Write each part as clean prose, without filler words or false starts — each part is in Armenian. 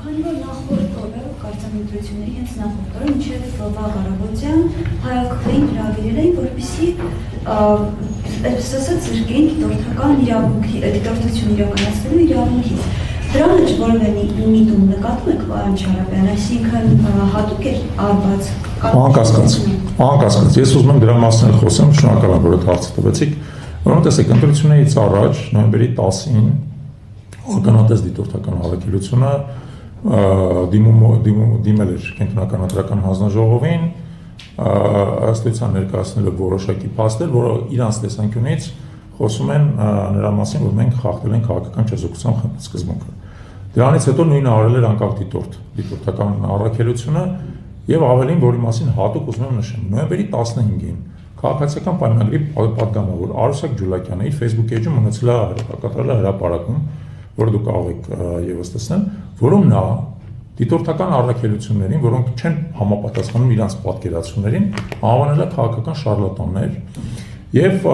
Քանի որ նախորդ օրը կարծեմ ընտրությունների հենց նախորդ օրը մինչև վաղ առավոտյան հայակվեին հրավիրել էին, որպեսզի այսպես ասած զրկեին դիտորդական դիտորդություն իրականացնելու իրավունքից։ Դրան մեջ որևէ միտում նկատում եք պարոն Չարապյան, այսինքն հատուկ էր արված։ Անկասկած, ես ուզում եմ դրա մասին խոսեմ, շնորհակալ եմ, որ այդ հարցը տվեցիք։ Ուրեմն տեսեք, ընտրություններից առաջ նոյեմբերի 10-ին ականատես դիտորդական հավաքելությունը դիմել էր կենտրոնական ընտրական հանձնաժողովին, ըստ էության ներկայացնելով որոշակի փաստեր, որը իրանց տեսանկյունից խոսում են նրա մասին, որ մենք խախտել ենք քաղաքական չեզոքության սկզբունքը։ Դրանից հետո նույնը արել էր անկախ դիտորդական առաքելությունը եւ ավելին, որի մասին հատուկ ուզում եմ նշեմ, նոյեմբերի 15-ին քաղաքացիական պայմանագրի պատգամավոր Արուսակ Ջուլակյանը իր Facebook էջում ունեցել է կատարել հրապարակում, որը դուք կարող եք եւս տեսնել, որում նա դիտորդական առաքելություններին, որոնք չեն համապատասխանում իրանց պատկերացումներին, անվանել է քաղաքական շարլատաններ եւ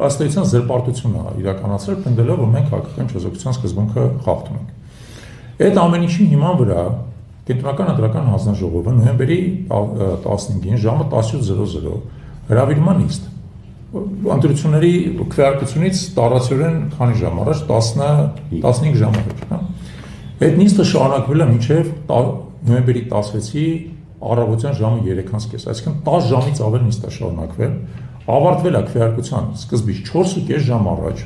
ըստ էության զրպարտություն է իրականացրել, պնդելով, որ մենք քաղաքական չեզոքության սկզբունքը խախտում ենք։ Այդ ամեն ինչի հիման վրա կենտրոնական ընտրական հանձնաժողովը նոյեմբերի 15-ին ժամը 17:00 հրավիրման նիստ ընտրությունների քվեարկությունից տարածորեն քանի ժամ առաջ 15 ժամ առաջ, հա։ Այդ նիստը շարունակվել է մինչև նոյեմբերի 16-ի առավոտյան ժամը 3:30, այսինքն 10 ժամից ավել նիստ է շարունակվել, ավարտվել է քվեարկության սկզբից 4.5 ժամ առաջ,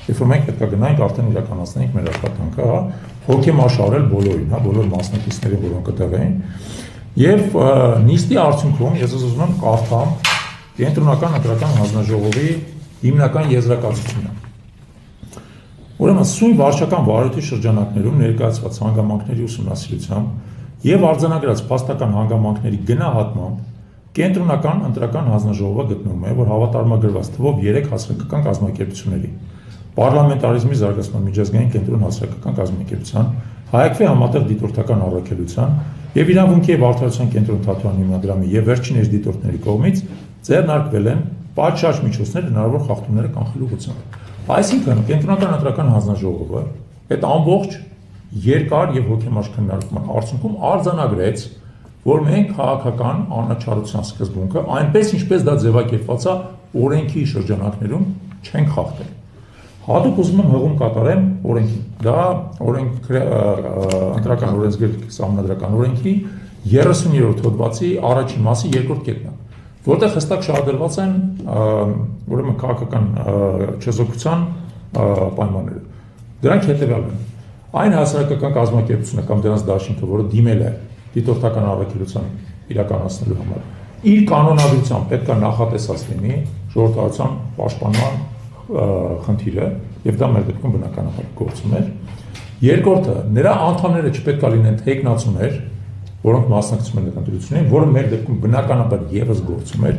երբ որ մենք պետք է գնանք արդեն իրականացնենք մեր աշխատանքը, հա, հոգեմաշարել բոլորին, հա, բոլոր մասնակիցներին, որոնք այդտեղ էին, եւ նիստի արդյունքում ես ուզում եմ կարդամ Կենտրոնական ընտրական հանձնաժողովի հիմնական եզրակացությունը։ Ուրեմն սույն վարչական վարույթի շրջանակներում ներկայացված հանգամանքների ուսումնասիրությամբ եւ արձանագրած փաստական հանգամանքների գնահատմամբ Կենտրոնական ընտրական հանձնաժողովը գտնում է, որ հավատարմագրված թվով 3 հասարակական կազմակերպությունների Պարլամենտարիզմի զարգացման միջազգային կենտրոն հասարակական կազմակերպության, Հայակվի համատեղ դիտորդական առաքելության եւ իրավունքի եւ արդարության կենտրոն թատրոնի հիմնադրամի եւ վերջինիս դիտորդների կողմից ձեռնարկվել են պատշաճ միջոցներ հնարավոր խախտումները կանխելու ուղղությամբ։ Այսինքն կենտրոնական ընտրական հանձնաժողովը այդ ամբողջ երկար եւ հոգեմաշ քննարկման արդյունքում արձանագրեց, որ մենք քաղաքական անաչառության սկզբունքը այնպես ինչպես դա ձևակերպված է օրենքի շրջանակներում չենք խախտել։ Հատուկ ուզում եմ հղում կատարեմ օրենքին։ Դա ընտրական օրենսգիր սահմանադրական օրենքի 30-րդ հոդվածի առաջին մասի երկրորդ կետն է, որտեղ հստակ շահագրված են ուրեմն քաղաքական չեզոքության պայմանները։ Դրանք հետևյալն են։ Այն հասարակական կազմակերպությունը կամ դրանց դաշինքը, որը դիմել է դիտորդական առաքելության իրականացնելու համար, իր կանոնադրությամբ պետք է նախատեսած լինի ժողովրդավարության պաշտպանման խնդիրը եւ դա մեր դեպքում բնականաբար գործում էր։ Երկրորդը, նրա անդամները չպետք է լինեն թեկնածուներ, որոնք մասնակցում են ընտրություններին, որը մեր դեպքում բնականաբար եւս գործում էր,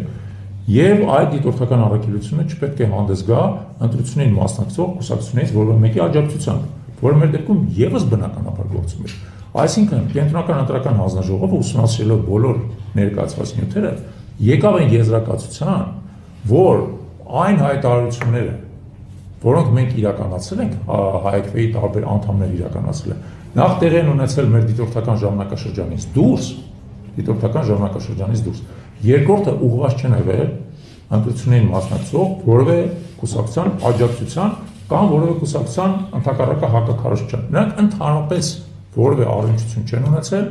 եւ այդ դիտորդական առաքելությունը չպետք է հանդես գա ընտրություններին մասնակցող կուսակցություններից որևէ մեկի աջակցությամբ, որը մեր դեպքում եւս բնականաբար գործում էր։ Այսինքն կենտրոնական ընտրական հանձնաժողովը ուսումնասիրելով բոլոր ներկայացված նյութերը եկավ այն եզրակացության, որ այն հայտարարությունները, որոնք մենք իրականացրել ենք, Հայակվեի տարբեր անդամներ իրականացրել են, նախ տեղի են ունեցել մեր դիտորդական ժամանակաշրջանից դուրս, երկրորդը ուղղված չեն եղել ընտրություններին մասնակցող որևէ կուսակցության աջակցության կամ որևէ կուսակցության ընդհակառակը հակակարծության։ Նրանք ընդհանրապես որևէ առնչություն չեն ունեցել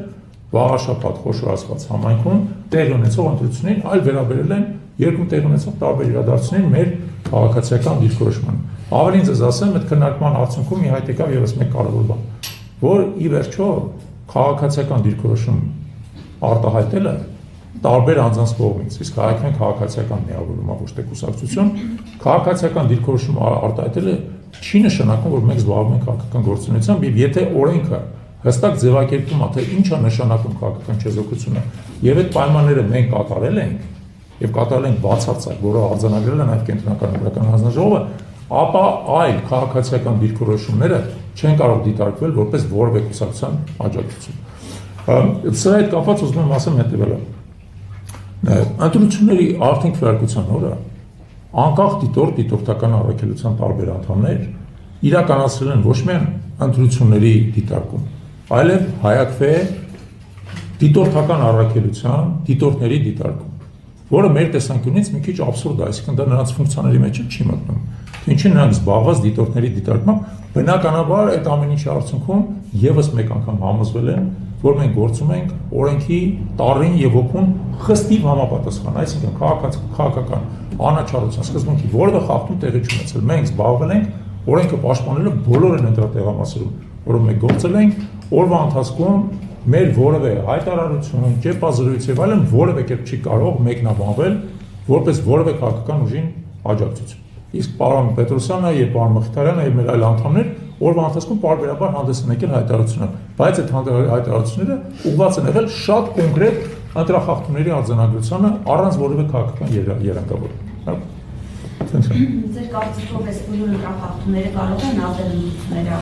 վաղաշաբաթ խոշոր ասված համայնքում տեղի ունեցող ընտրություններին, այլ վերաբերել են երկում տեղի ունեցող տարբեր իրադարձություններին մեր քաղաքացիական դիրքորոշմանը։ Ավելին ձեզ ասեմ, այդ քննարկման արդյունքում մի հայտ եկավ ևս մեկ կարևոր բան, որ ի վերջո քաղաքացիական դիրքորոշում արտահայտելը տարբեր անձանց կողմից, իսկ հայկական քաղաքացիական միավորում ոչ թե կուսակցություն, քաղաքացիական դիրքորոշում արտահայտելը չի նշանակում, որ մենք զբաղվում ենք քաղաքական գործունեությամբ, եւ եթե օրենքը հստակ ձևակերպում է, թե ինչ է նշանակում քաղաքական չեզոքությունը, եւ այդ պայմանները մենք կատարել ենք, եւ կատարել ենք բացարձակ, որը արձանագրել է նաեւ կենտրոնական ընտրական հանձնաժողովը, ապա այլ քաղաքացիական դիրքորոշումները չեն կարող դիտարկվել որպես որևէ կուսակցության աջակցություն։ Սրա հետ կապված ուզում եմ ասեմ հետեւելը։ Ընտրությունների արդեն քվեարկության օրը անկախ դիտորդական առաքելության տարբեր անդամներ իրականացրել են ոչ միայն ընտրությունների դիտարկում, այլև հայակվե դիտորդական առաքելության դիտորդների դիտարկում, որը մեր տեսանկյունից մի քիչ աբսուրդ է, այսինքն դա նրանց ֆունկցիաների մեջ չի մտնում։ Ինչի նրանք զբաղված դիտորդների դիտարկմամբ, բնականաբար այդ ամեն ինչի արդյունքում եւս մեկ անգամ համոզվել են, որ մենք գործում ենք օրենքի տառին եւ ոգուն խստիվ համապատասխան, այսինքն քաղաքական անաչառության սկզբունքի որևէ խախտում տեղի չունեցել։ Մենք զբաղվել ենք օրենքը պաշտպանելով բոլոր այն ընտրատեղամասերում, որով մենք գործել ենք, օրվա ընթացքում մեր որևէ հայտարարություն, ճեպազրույց եւ այլն որևէ կերպ չի կարող մեկնաբանվել որպես որևէ քաղաքական ուժին աջակցություն։ Իսկ պարոն Պետրոսյանը եւ պարոն Մխիթարյանը եւ մեր այլ անդամներ օրվա ընթացքում պարբերաբար հանդես են եկել հայտարարությունով, բայց այդ հայտարարությունները ուղղված են եղել շատ կոնկրետ ընտրախախտումների արձանագրությանը առանց որևէ քաղաքական երանգավորում։ Ձեր կարծիքով այս բոլոր ընտրախախտումները կարող են ալտերնատիվները